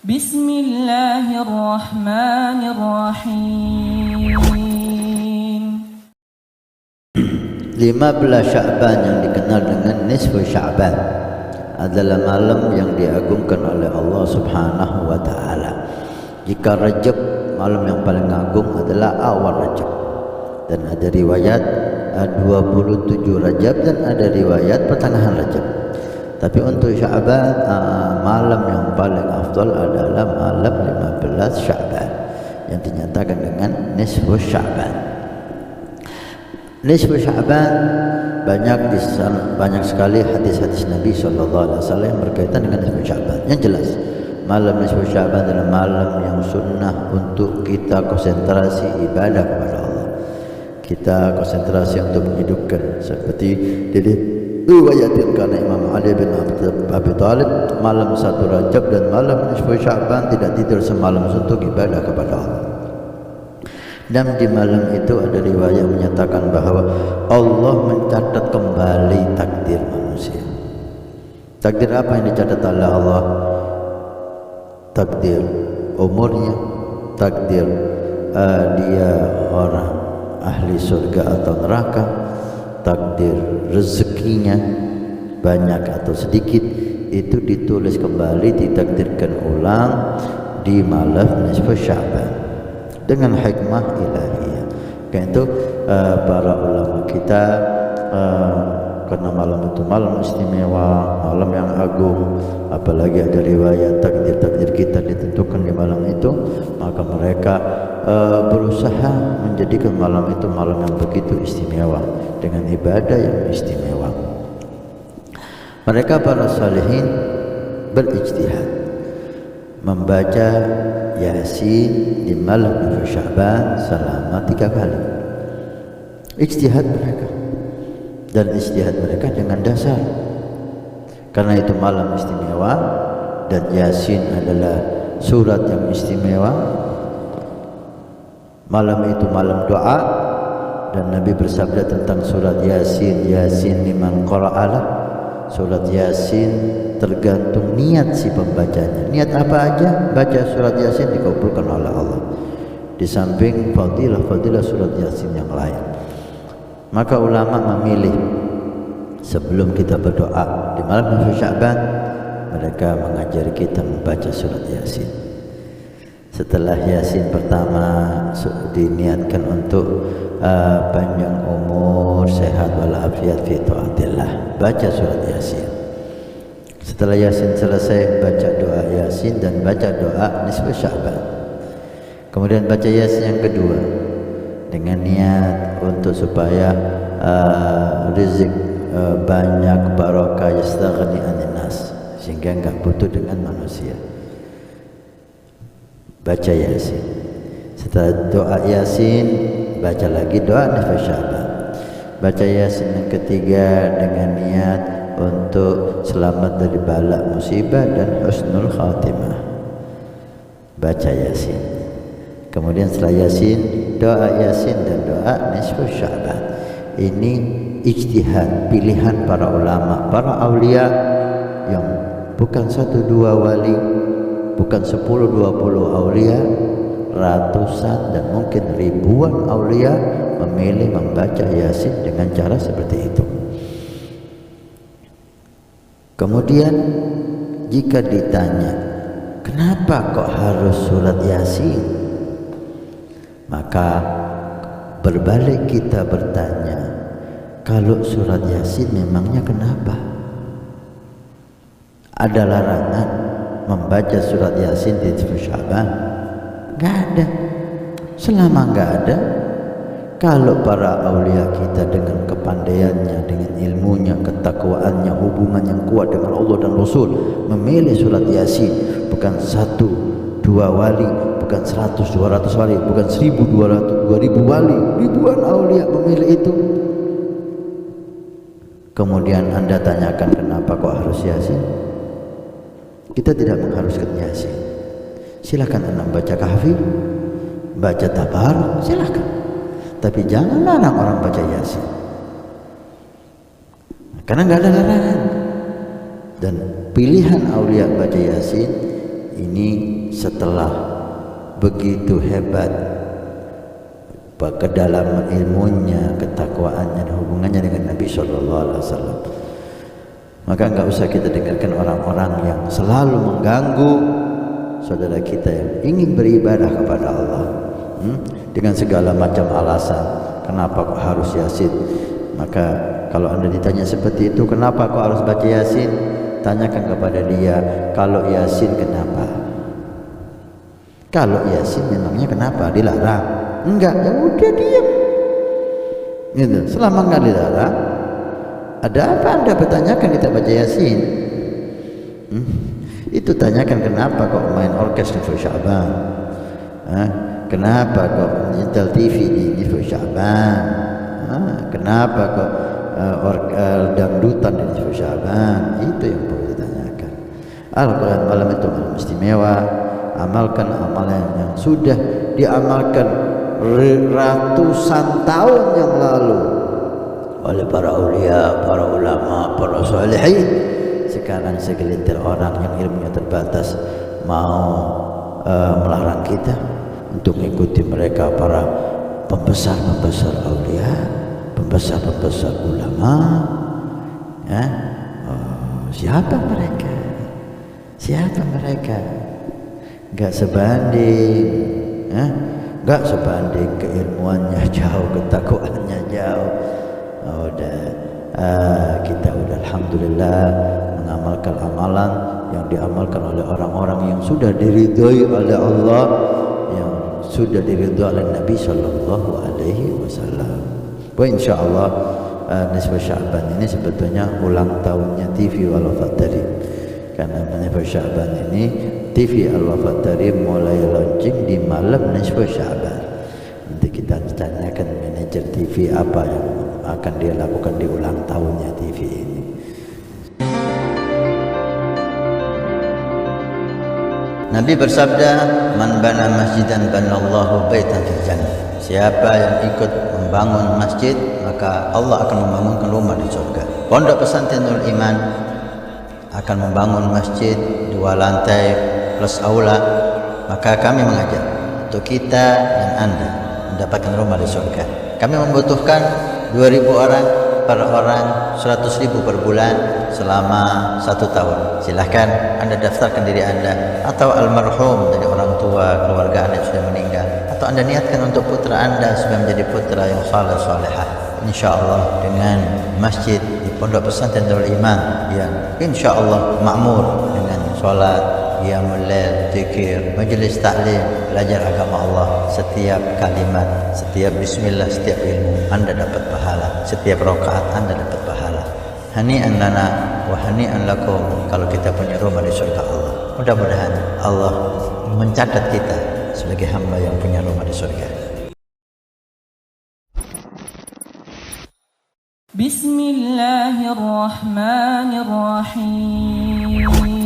Bismillahirrahmanirrahim. 15 Sya'ban yang dikenal dengan nisfu Sya'ban adalah malam yang diagungkan oleh Allah Subhanahu wa taala. Jika Rajab, malam yang paling agung adalah awal Rajab. Dan ada riwayat 27 Rajab dan ada riwayat pertengahan Rajab. Tapi untuk Sya'ban, malam yang paling afdal adalah malam 15 Sya'ban yang dinyatakan dengan nisfu Sya'ban. Nisfu Sya'ban banyak sekali hadis-hadis Nabi sallallahu alaihi wasallam yang berkaitan dengan nisfu Sya'ban. Yang jelas, malam nisfu Sya'ban adalah malam yang sunnah untuk kita konsentrasi ibadah kepada Allah. Kita konsentrasi untuk menghidupkan, seperti diriwayatkan karena Imam Ali bin Abi Thalib, malam 1 Rajab dan malam nisfu Sya'ban tidak tidur semalam untuk ibadah kepada Allah. Dan di malam itu ada riwayat menyatakan bahwa Allah mencatat kembali takdir manusia. Takdir apa yang dicatat oleh Allah? Takdir umurnya, takdir dia orang ahli surga atau neraka, takdir rezekinya banyak atau sedikit, itu ditulis kembali, ditakdirkan ulang di malam nisfu Sya'ban dengan hikmah ilahiyah. Karena itu para ulama kita, karena malam itu malam istimewa, malam yang agung, apalagi ada riwayat takdir-takdir kita ditentukan di malam itu, maka mereka berusaha menjadikan malam itu malam yang begitu istimewa dengan ibadah yang istimewa. Mereka para salihin berijtihad membaca Yasin di malam nisfu Sya'ban selama 3 kali. Ijtihad mereka, dan ijtihad mereka dengan dasar, karena itu malam istimewa dan Yasin adalah surat yang istimewa. Malam itu malam doa, dan Nabi bersabda tentang surat Yasin, Yasin liman qara'alah. Surat Yasin tergantung niat si pembacanya. Niat apa aja baca surat Yasin dikabulkan oleh Allah, di samping fadilah surat Yasin yang lain. Maka ulama memilih sebelum kita berdoa di malam nisfu Sya'ban, mereka mengajari kita membaca surat Yasin. Setelah Yasin pertama diniatkan untuk panjang umur, sehat walafiat fi taatillah, baca surat Yasin. Setelah Yasin selesai, baca doa Yasin dan baca doa nisfu Sya'ban. Kemudian baca Yasin yang kedua dengan niat untuk supaya rezeki banyak, barokah, yastaghni anin nas, sehingga enggak butuh dengan manusia. Baca Yasin. Setelah doa Yasin, baca lagi doa nisfu Sya'ban. Baca Yasin yang ketiga dengan niat untuk selamat dari bala musibah dan husnul khatimah. Baca Yasin. Kemudian setelah Yasin, doa Yasin dan doa nisfu Sya'ban. Ini ijtihad, pilihan para ulama, para aulia yang bukan 1-2 wali, bukan 10-20 aulia, ratusan dan mungkin ribuan aulia memilih membaca Yasin dengan cara seperti itu. Kemudian jika ditanya, kenapa kok harus surat Yasin? Maka berbalik kita bertanya, kalau surat Yasin memangnya kenapa? Ada larangan membaca surat Yasin di nisfu Sya'ban? Enggak ada. Selama enggak ada, kalau para aulia kita dengan kepandaiannya, dengan ilmunya, ketakwaannya, hubungan yang kuat dengan Allah dan Rasul, memilih surat Yasin, bukan 1-2 wali, bukan 100-200 wali, bukan 1.200-2.000 wali, ribuan aulia memilih itu. Kemudian Anda tanyakan kenapa kok harus Yasin? Kita tidak mengharuskan Yasin. Silakan Anda baca Kahfi, baca Tabar, silakan. Tapi jangan larang orang baca Yasin, karena nggak ada larangan. Dan pilihan aulia baca Yasin ini setelah begitu hebat kedalaman ilmunya, ketakwaannya, dan hubungannya dengan Nabi Sallallahu Alaihi Wasallam. Maka enggak usah kita dengarkan orang-orang yang selalu mengganggu saudara kita yang ingin beribadah kepada Allah dengan segala macam alasan. Kenapa kok harus Yasin? Maka kalau Anda ditanya seperti itu, kenapa kok harus baca Yasin? Tanyakan kepada dia, kalau Yasin kenapa? Kalau Yasin memangnya kenapa? Dilarang? Enggak, ya udah diam. Gitu. Selama enggak dilarang, ada apa Anda bertanyakan kita baca Yasin? Itu tanyakan kenapa kok main orkes nisfu Sya'ban? Kenapa kok nyetel TV di nisfu Sya'ban? Kenapa kok dangdutan di nisfu Sya'ban? Itu yang perlu ditanyakan. Al-Quran malam itu malam istimewa. Amalkan amalan yang sudah diamalkan ratusan tahun yang lalu oleh para aulia, para ulama, para salihin. Sekarang segelintir orang yang ilmunya terbatas mau melarang kita untuk mengikuti mereka, para pembesar-pembesar aulia, pembesar-pembesar ulama. Siapa mereka? Siapa mereka? Enggak sebanding, enggak sebanding keilmuannya jauh, ketakwaannya jauh. Kita udah alhamdulillah mengamalkan amalan yang diamalkan oleh orang-orang yang sudah diridhoi oleh Allah, yang sudah diridhoi oleh Nabi Sallallahu Alaihi Wasallam. Insyaallah nisfu Sya'ban ini sebetulnya ulang tahunnya TV Al-Wafat Tarim. Karena nisfu Sya'ban ini TV Al-Wafat Tarim mulai launching di malam nisfu Sya'ban. Nanti kita tanyakan manajer TV apa yang akan dia lakukan di ulang tahunnya TV ini. Nabi bersabda, "Man bana masjidan banallahu baitan fil jannah." Siapa yang ikut membangun masjid, maka Allah akan membangunkan rumah di surga. Pondok Pesantren Nurul Iman akan membangun masjid 2 lantai plus aula. Maka kami mengajak untuk kita dan Anda mendapatkan rumah di surga. Kami membutuhkan 2.000 orang per orang, 100.000 per bulan selama 1 tahun. Silahkan Anda daftarkan diri Anda atau almarhum dari orang tua keluarga Anda yang sudah meninggal, atau Anda niatkan untuk putra Anda supaya menjadi putra yang saleh salehah. InsyaAllah dengan masjid di Pondok Pesantren Nurul Iman yang InsyaAllah makmur dengan sholat, qiyamul lail, zikir, majelis taklim, belajar agama Allah. Setiap kalimat, setiap bismillah, setiap ilmu Anda dapat pahala. Setiap rakaat Anda dapat pahala. Hani'an lana wa hani'an lakum kalau kita punya rumah di surga Allah. Mudah-mudahan Allah mencatat kita sebagai hamba yang punya rumah di surga. Bismillahirrahmanirrahim.